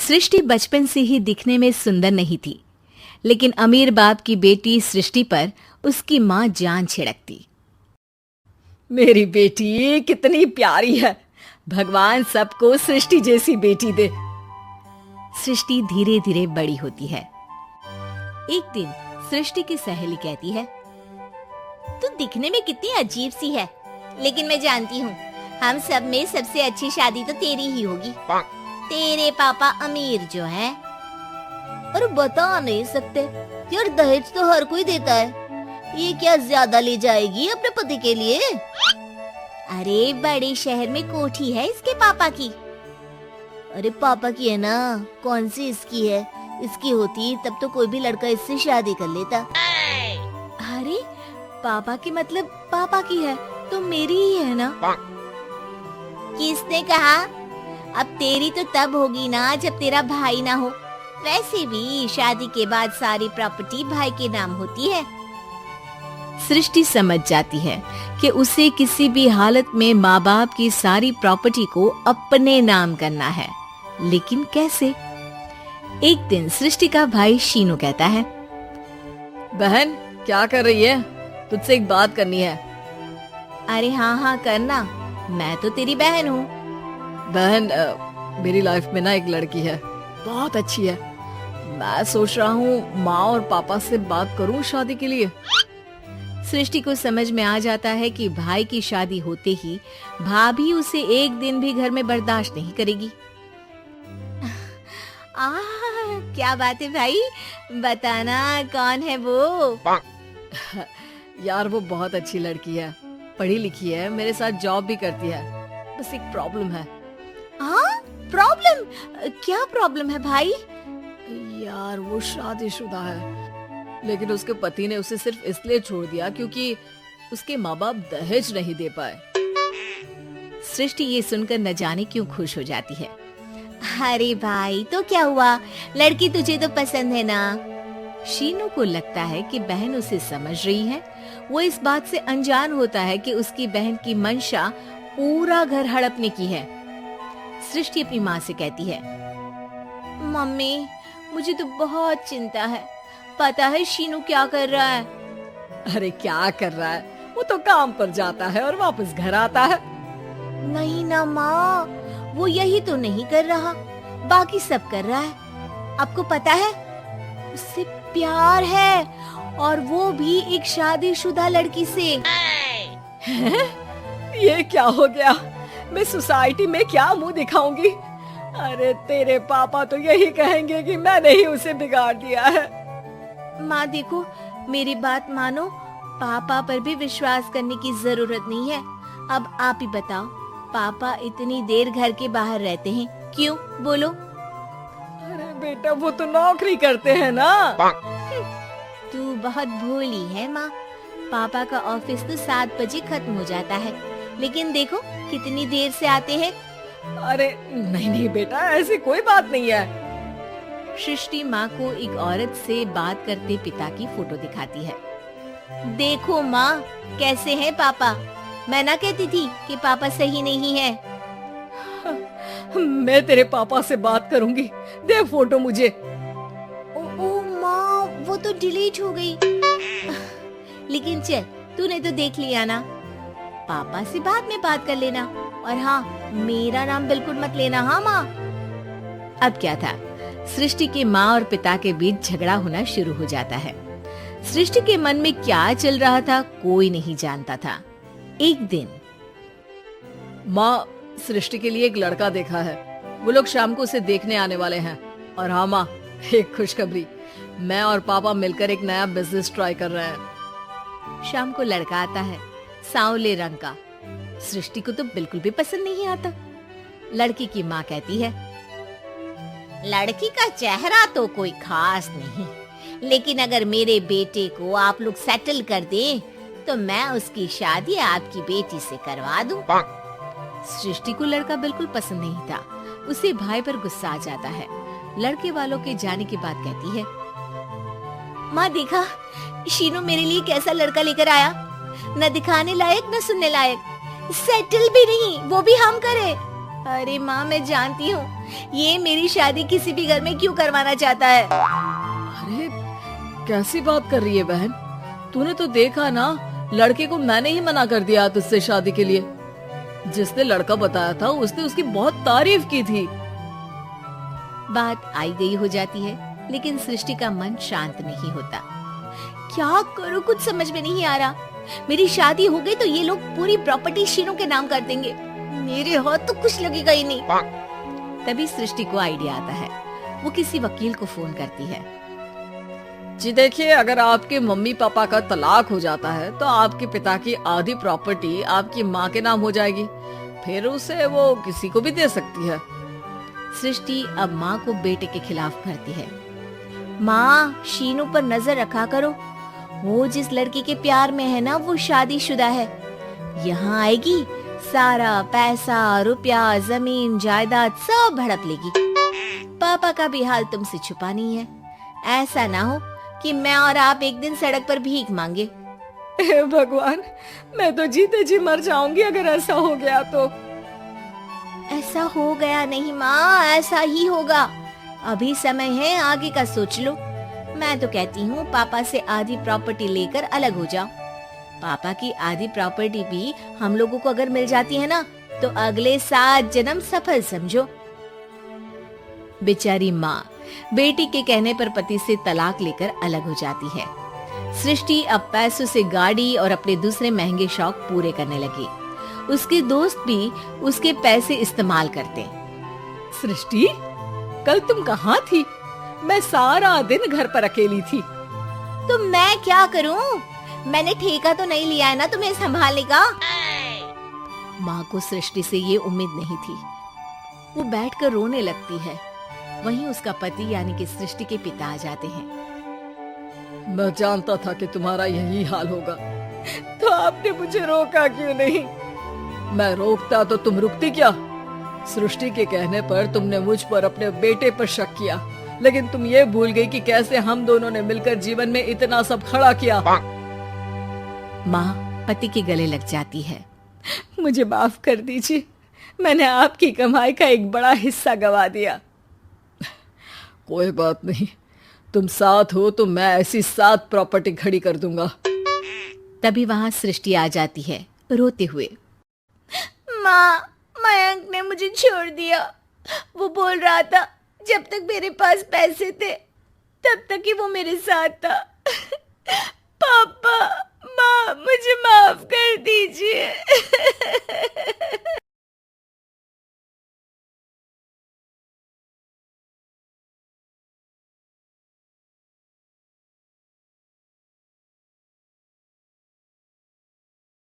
सृष्टि बचपन से ही दिखने में सुंदर नहीं थी, लेकिन अमीर बाप की बेटी सृष्टि पर उसकी माँ जान छिड़कती। मेरी बेटी कितनी प्यारी है, भगवान सबको सृष्टि जैसी बेटी दे। सृष्टि धीरे धीरे बड़ी होती है। एक दिन सृष्टि की सहेली कहती है, तू दिखने में कितनी अजीब सी है, लेकिन मैं जानती हूँ हम सब में सबसे अच्छी शादी तो तेरी ही होगी। तेरे पापा अमीर जो है। अरे बता नहीं सकते यार, दहेज तो हर कोई देता है, ये क्या ज्यादा ले जाएगी अपने पति के लिए? अरे बड़े शहर में कोठी है इसके पापा की। अरे पापा की है ना, कौन सी इसकी है? इसकी होती तब तो कोई भी लड़का इससे शादी कर लेता। अरे पापा की मतलब पापा की है तो मेरी ही है ना? किसने कहा? अब तेरी तो तब होगी ना जब तेरा भाई ना हो। वैसे भी शादी के बाद सारी प्रॉपर्टी भाई के नाम होती है। सृष्टि समझ जाती है कि उसे किसी भी हालत में माँ बाप की सारी प्रॉपर्टी को अपने नाम करना है, लेकिन कैसे? एक दिन सृष्टि का भाई शीनू कहता है, बहन क्या कर रही है? तुझसे एक बात करनी है। अरे हाँ करना, मैं तो तेरी बहन हूँ। बहन मेरी लाइफ में ना एक लड़की है, बहुत अच्छी है। मैं सोच रहा हूँ माँ और पापा से बात करूँ शादी के लिए। सृष्टि को समझ में आ जाता है कि भाई की शादी होते ही भाभी उसे एक दिन भी घर में बर्दाश्त नहीं करेगी। क्या बात है भाई, बताना कौन है वो? यार वो बहुत अच्छी लड़की है, पढ़ी लिखी है, मेरे साथ जॉब भी करती है। बस एक प्रॉब्लम है। प्रॉब्लम? क्या प्रॉब्लम है भाई? यार वो शादीशुदा है, लेकिन उसके पति ने उसे सिर्फ इसलिए छोड़ दिया क्योंकि उसके माँ बाप दहेज नहीं दे पाए। सृष्टि ये सुनकर न जाने क्यों खुश हो जाती है। अरे भाई तो क्या हुआ, लड़की तुझे तो पसंद है ना? शीनू को लगता है कि बहन उसे समझ रही है। वो इस बात से अनजान होता है कि उसकी बहन की मंशा पूरा घर हड़पने की है। सृष्टि अपनी माँ से कहती है, मम्मी मुझे तो बहुत चिंता है, पता है शीनू क्या कर रहा है? अरे क्या कर रहा है, वो तो काम पर जाता है और वापस घर आता है। नहीं ना माँ, वो यही तो नहीं कर रहा, बाकी सब कर रहा है। आपको पता है उससे प्यार है, और वो भी एक शादीशुदा लड़की से। ये क्या हो गया, मैं सोसाइटी में क्या मुंह दिखाऊंगी? अरे तेरे पापा तो यही कहेंगे कि मैंने ही उसे बिगाड़ दिया है। माँ देखो, मेरी बात मानो, पापा पर भी विश्वास करने की जरूरत नहीं है। अब आप ही बताओ, पापा इतनी देर घर के बाहर रहते हैं क्यों? बोलो। अरे बेटा वो तो नौकरी करते हैं ना। तू बहुत भोली है माँ, पापा का ऑफिस तो 7 बजे खत्म हो जाता है, लेकिन देखो कितनी देर से आते हैं। अरे नहीं बेटा, ऐसी कोई बात नहीं है। सृष्टि माँ को एक औरत से बात करते पिता की फोटो दिखाती है। देखो माँ कैसे हैं पापा, मैं ना कहती थी कि पापा सही नहीं है। मैं तेरे पापा से बात करूंगी, दे फोटो मुझे। ओ माँ, वो तो डिलीट हो गई। लेकिन चल, तूने तो देख लिया ना, पापा से बाद में बात कर लेना, और हाँ मेरा नाम बिल्कुल मत लेना। हाँ माँ। अब क्या था, सृष्टि के माँ और पिता के बीच झगड़ा होना शुरू हो जाता है। सृष्टि के मन में क्या चल रहा था कोई नहीं जानता था। एक दिन, माँ सृष्टि के लिए एक लड़का देखा है, वो लोग शाम को उसे देखने आने वाले हैं। और हाँ माँ, एक खुशखबरी, मैं और पापा मिलकर एक नया बिजनेस ट्राई कर रहे हैं। शाम को लड़का आता है, सांवले रंग का। सृष्टि को तो बिल्कुल भी पसंद नहीं आता। लड़की की माँ कहती है, लड़की का चेहरा तो कोई खास नहीं, लेकिन अगर मेरे बेटे को आप लोग सेटल कर दें तो मैं उसकी शादी आपकी बेटी से करवा दूं। सृष्टि को लड़का बिल्कुल पसंद नहीं था। उसे भाई पर गुस्सा आ जाता है। लड़के वालों के जाने के बाद कहती है, माँ देखा शीनू मेरे लिए कैसा लड़का लेकर आया, न दिखाने लायक न सुनने लायक, सेटल भी नहीं, वो भी हम करे। अरे माँ, मैं जानती हूँ ये मेरी शादी किसी भी घर में क्यों करवाना चाहता है। अरे कैसी बात कर रही है बहन, तूने तो देखा ना, लड़के को मैंने ही मना कर दिया तुझसे शादी के लिए। जिसने लड़का बताया था उसने उसकी बहुत तारीफ की थी। बात आई गई हो जाती है, लेकिन सृष्टि का मन शांत नहीं होता। क्या करूँ, कुछ समझ में नहीं आ रहा। मेरी शादी हो गई तो ये लोग पूरी प्रॉपर्टी शीनू के नाम कर देंगे। मेरे हाथ तो कुछ लगेगा ही नहीं। तभी सृष्टि को आइडिया आता है। वो किसी वकील को फोन करती है। जी देखिए, अगर आपके मम्मी पापा का तलाक हो जाता है तो आपके पिता की आधी प्रॉपर्टी आपकी माँ के नाम हो जाएगी, फिर उसे वो किसी को भी दे सकती है। सृष्टि अब माँ को बेटे के खिलाफ भरती है। माँ, शीनू पर नजर रखा करो। वो जिस लड़की के प्यार में है ना, वो शादीशुदा है। यहाँ आएगी, सारा पैसा, रुपया, जमीन, जायदाद सब हड़प लेगी। पापा का भी हाल तुमसे छुपा नहीं है। ऐसा ना हो कि मैं और आप एक दिन सड़क पर भीख मांगे। हे भगवान, मैं तो जीते जी मर जाऊंगी अगर ऐसा हो गया तो। ऐसा हो गया नहीं माँ, ऐसा ही होगा। अभी समय है, आगे का सोच लो। मैं तो कहती हूँ पापा से आधी प्रॉपर्टी लेकर अलग हो जाओ। पापा की आधी प्रॉपर्टी भी हम लोगों को अगर मिल जाती है ना, तो अगले 7 जन्म सफल समझो। बेचारी माँ बेटी के कहने पर पति से तलाक लेकर अलग हो जाती है। सृष्टि अब पैसों से गाड़ी और अपने दूसरे महंगे शौक पूरे करने लगी। उसके दोस्त भी उसके पैसे इस्तेमाल करते। सृष्टि, कल तुम कहाँ थी? मैं सारा दिन घर पर अकेली थी। तो मैं क्या करूं? मैंने ठेका तो नहीं लिया है ना तुम्हें संभालने का। माँ को सृष्टि से ये उम्मीद नहीं थी। वो बैठकर रोने लगती है। वहीं उसका पति यानी कि सृष्टि के पिता आ जाते हैं। मैं जानता था कि तुम्हारा यही हाल होगा, तो आपने मुझे रोका क्यों नहीं? मैं रोकता तो तुम रुकती क्या? सृष्टि के कहने पर तुमने मुझ पर, अपने बेटे पर शक किया, लेकिन तुम ये भूल गई कि कैसे हम दोनों ने मिलकर जीवन में इतना सब खड़ा किया। माँ पति के गले लग जाती है। मुझे माफ कर दीजिए, मैंने आपकी कमाई का एक बड़ा हिस्सा गवा दिया। कोई बात नहीं, तुम साथ हो तो मैं ऐसी 7 प्रॉपर्टी खड़ी कर दूंगा। तभी वहाँ सृष्टि आ जाती है रोते हुए। माँ, मयंक ने मुझे छोड़ दिया। वो बोल रहा था जब तक मेरे पास पैसे थे तब तक ही वो मेरे साथ था। पापा, माँ, मुझे माफ कर दीजिए।